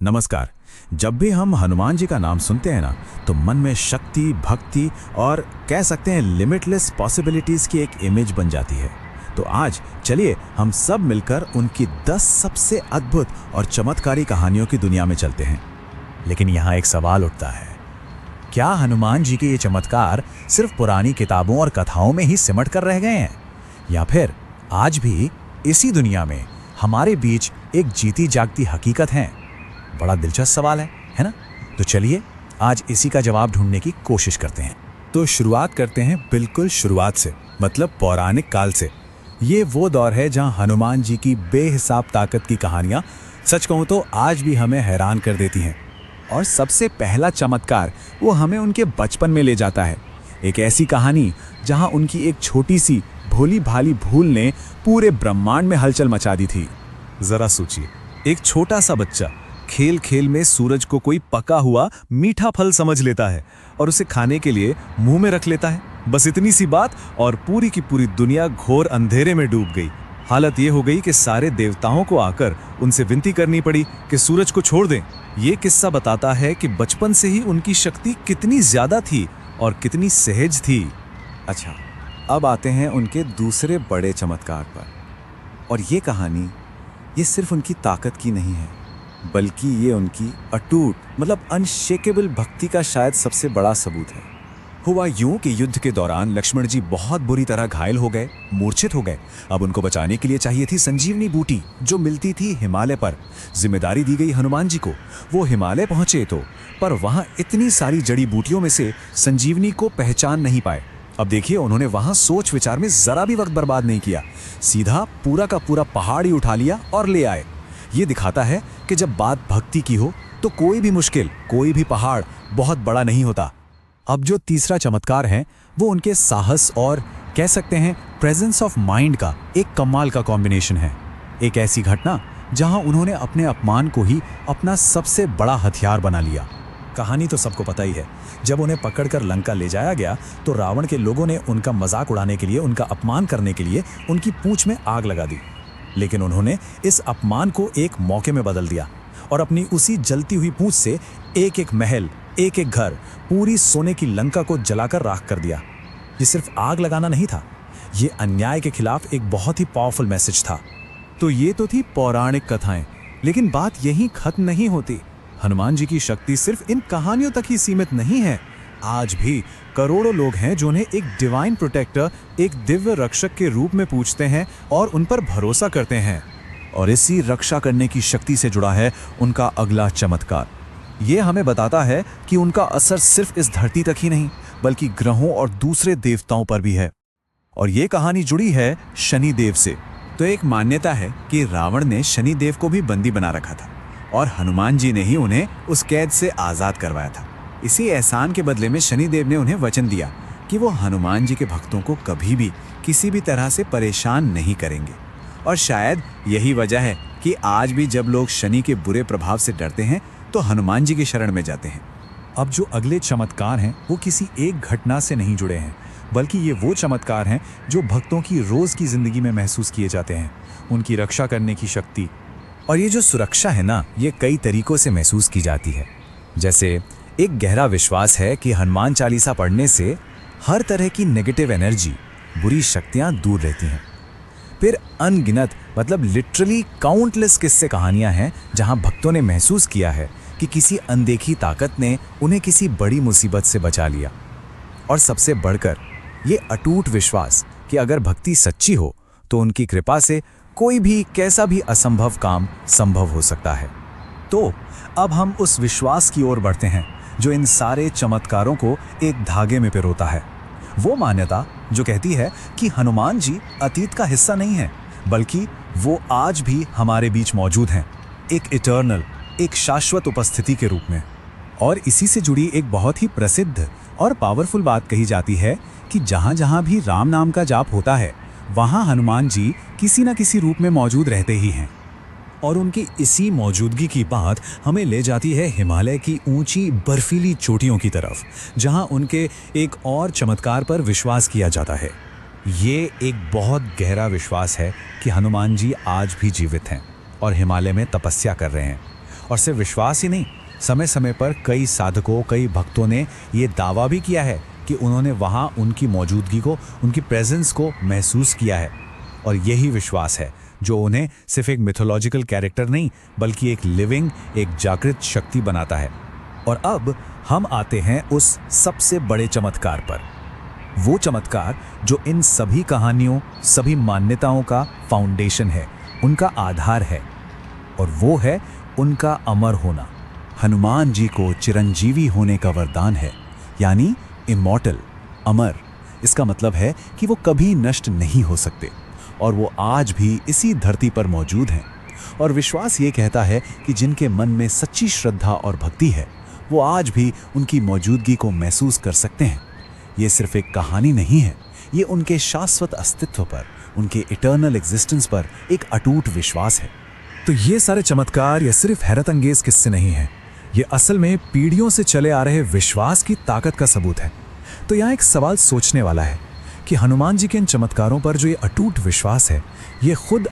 नमस्कार। जब भी हम हनुमान जी का नाम सुनते हैं ना, तो मन में शक्ति, भक्ति और कह सकते हैं लिमिटलेस पॉसिबिलिटीज की एक इमेज बन जाती है। तो आज चलिए हम सब मिलकर उनकी 10 सबसे अद्भुत और चमत्कारी कहानियों की दुनिया में चलते हैं। लेकिन यहाँ एक सवाल उठता है, क्या हनुमान जी के ये चमत्कार सिर्फ पुरानी किताबों और कथाओं में ही सिमट कर रह गए हैं, या फिर आज भी इसी दुनिया में हमारे बीच एक जीती जागती हकीकत है? बड़ा दिलचस्प सवाल है ना? तो चलिए आज इसी का जवाब ढूंढने की कोशिश करते हैं। तो शुरुआत करते हैं बिल्कुल शुरुआत से, मतलब पौराणिक काल से। ये वो दौर है जहां हनुमान जी की बेहिसाब ताकत की कहानियां सच कहूं तो आज भी हमें हैरान कर देती हैं। और सबसे पहला चमत्कार वो हमें उनके बचपन में ले जाता है। एक ऐसी कहानी जहां उनकी एक छोटी सी भोली भाली भूल ने पूरे ब्रह्मांड में हलचल मचा दी थी। जरा सोचिए, एक छोटा सा बच्चा खेल खेल में सूरज को कोई पका हुआ मीठा फल समझ लेता है और उसे खाने के लिए मुंह में रख लेता है। बस इतनी सी बात और पूरी की पूरी दुनिया घोर अंधेरे में डूब गई। हालत ये हो गई कि सारे देवताओं को आकर उनसे विनती करनी पड़ी कि सूरज को छोड़ दें। ये किस्सा बताता है कि बचपन से ही उनकी शक्ति कितनी ज्यादा थी और कितनी सहज थी। अच्छा, अब आते हैं उनके दूसरे बड़े चमत्कार पर। और ये कहानी ये सिर्फ उनकी ताकत की नहीं है, बल्कि ये उनकी अटूट मतलब अनशेकेबल भक्ति का शायद सबसे बड़ा सबूत है। हुआ यूं कि युद्ध के दौरान लक्ष्मण जी बहुत बुरी तरह घायल हो गए, मूर्छित हो गए। अब उनको बचाने के लिए चाहिए थी संजीवनी बूटी, जो मिलती थी हिमालय पर। जिम्मेदारी दी गई हनुमान जी को। वो हिमालय पहुंचे तो पर वहां इतनी सारी जड़ी बूटियों में से संजीवनी को पहचान नहीं पाए। अब देखिए, उन्होंने वहां सोच विचार में जरा भी वक्त बर्बाद नहीं किया, सीधा पूरा का पूरा पहाड़ ही उठा लिया और ले आए। ये दिखाता है कि जब बात भक्ति की हो तो कोई भी मुश्किल, कोई भी पहाड़ बहुत बड़ा नहीं होता। अब जो तीसरा चमत्कार है वो उनके साहस और कह सकते हैं प्रेजेंस ऑफ माइंड का एक कमाल का कॉम्बिनेशन है। एक ऐसी घटना जहां उन्होंने अपने अपमान को ही अपना सबसे बड़ा हथियार बना लिया। कहानी तो सबको पता ही है। जब उन्हें पकड़कर लंका ले जाया गया तो रावण के लोगों ने उनका मजाक उड़ाने के लिए, उनका अपमान करने के लिए उनकी पूंछ में आग लगा दी। लेकिन उन्होंने इस अपमान को एक मौके में बदल दिया और अपनी उसी जलती हुई पूंछ से एक एक महल, एक एक घर, पूरी सोने की लंका को जलाकर राख कर दिया। ये सिर्फ आग लगाना नहीं था, ये अन्याय के खिलाफ एक बहुत ही पावरफुल मैसेज था। तो ये तो थी पौराणिक कथाएं, लेकिन बात यहीं खत्म नहीं होती। हनुमान जी की शक्ति सिर्फ इन कहानियों तक ही सीमित नहीं है। आज भी करोड़ों लोग हैं जो उन्हें एक डिवाइन प्रोटेक्टर, एक दिव्य रक्षक के रूप में पूजते हैं और उन पर भरोसा करते हैं। और इसी रक्षा करने की शक्ति से जुड़ा है उनका अगला चमत्कार। ये हमें बताता है कि उनका असर सिर्फ इस धरती तक ही नहीं, बल्कि ग्रहों और दूसरे देवताओं पर भी है। और ये कहानी जुड़ी है शनिदेव से। तो एक मान्यता है कि रावण ने शनिदेव को भी बंदी बना रखा था और हनुमान जी ने ही उन्हें उस कैद से आजाद करवाया था। इसी एहसान के बदले में शनिदेव ने उन्हें वचन दिया कि वो हनुमान जी के भक्तों को कभी भी किसी भी तरह से परेशान नहीं करेंगे। और शायद यही वजह है कि आज भी जब लोग शनि के बुरे प्रभाव से डरते हैं तो हनुमान जी की शरण में जाते हैं। अब जो अगले चमत्कार हैं वो किसी एक घटना से नहीं जुड़े हैं, बल्कि ये वो चमत्कार हैं जो भक्तों की रोज की जिंदगी में महसूस किए जाते हैं। उनकी रक्षा करने की शक्ति। और ये जो सुरक्षा है ना, ये कई तरीकों से महसूस की जाती है। जैसे एक गहरा विश्वास है कि हनुमान चालीसा पढ़ने से हर तरह की नेगेटिव एनर्जी, बुरी शक्तियां दूर रहती हैं। फिर अनगिनत मतलब लिटरली काउंटलेस किस्से कहानियां हैं जहां भक्तों ने महसूस किया है कि किसी अनदेखी ताकत ने उन्हें किसी बड़ी मुसीबत से बचा लिया। और सबसे बढ़कर ये अटूट विश्वास कि अगर भक्ति सच्ची हो तो उनकी कृपा से कोई भी कैसा भी असंभव काम संभव हो सकता है। तो अब हम उस विश्वास की ओर बढ़ते हैं जो इन सारे चमत्कारों को एक धागे में पिरोता है। वो मान्यता जो कहती है कि हनुमान जी अतीत का हिस्सा नहीं है, बल्कि वो आज भी हमारे बीच मौजूद हैं, एक इटर्नल, एक शाश्वत उपस्थिति के रूप में। और इसी से जुड़ी एक बहुत ही प्रसिद्ध और पावरफुल बात कही जाती है कि जहाँ जहाँ भी राम नाम का जाप होता है वहाँ हनुमान जी किसी न किसी रूप में मौजूद रहते ही हैं। और उनकी इसी मौजूदगी की बात हमें ले जाती है हिमालय की ऊंची बर्फीली चोटियों की तरफ, जहां उनके एक और चमत्कार पर विश्वास किया जाता है। ये एक बहुत गहरा विश्वास है कि हनुमान जी आज भी जीवित हैं और हिमालय में तपस्या कर रहे हैं। और सिर्फ विश्वास ही नहीं, समय समय पर कई साधकों, कई भक्तों ने ये दावा भी किया है कि उन्होंने वहाँ उनकी मौजूदगी को, उनकी प्रेजेंस को महसूस किया है। और यही विश्वास है जो उन्हें सिर्फ एक मिथोलॉजिकल कैरेक्टर नहीं, बल्कि एक लिविंग, एक जागृत शक्ति बनाता है। और अब हम आते हैं उस सबसे बड़े चमत्कार पर, वो चमत्कार जो इन सभी कहानियों, सभी मान्यताओं का फाउंडेशन है, उनका आधार है, और वो है उनका अमर होना। हनुमान जी को चिरंजीवी होने का वरदान है, यानी इमॉर्टल, अमर। इसका मतलब है कि वो कभी नष्ट नहीं हो सकते और वो आज भी इसी धरती पर मौजूद हैं। और विश्वास ये कहता है कि जिनके मन में सच्ची श्रद्धा और भक्ति है, वो आज भी उनकी मौजूदगी को महसूस कर सकते हैं। ये सिर्फ एक कहानी नहीं है, ये उनके शाश्वत अस्तित्व पर, उनके इटर्नल एग्जिस्टेंस पर एक अटूट विश्वास है। तो ये सारे चमत्कार ये सिर्फ हैरत अंगेज किस्से नहीं हैं, ये असल में पीढ़ियों से चले आ रहे विश्वास की ताकत का सबूत है। तो यहाँ एक सवाल सोचने वाला है कि हनुमान जी के इन चमत्कारों पर जो ये अटूट विश्वास है, ये खुद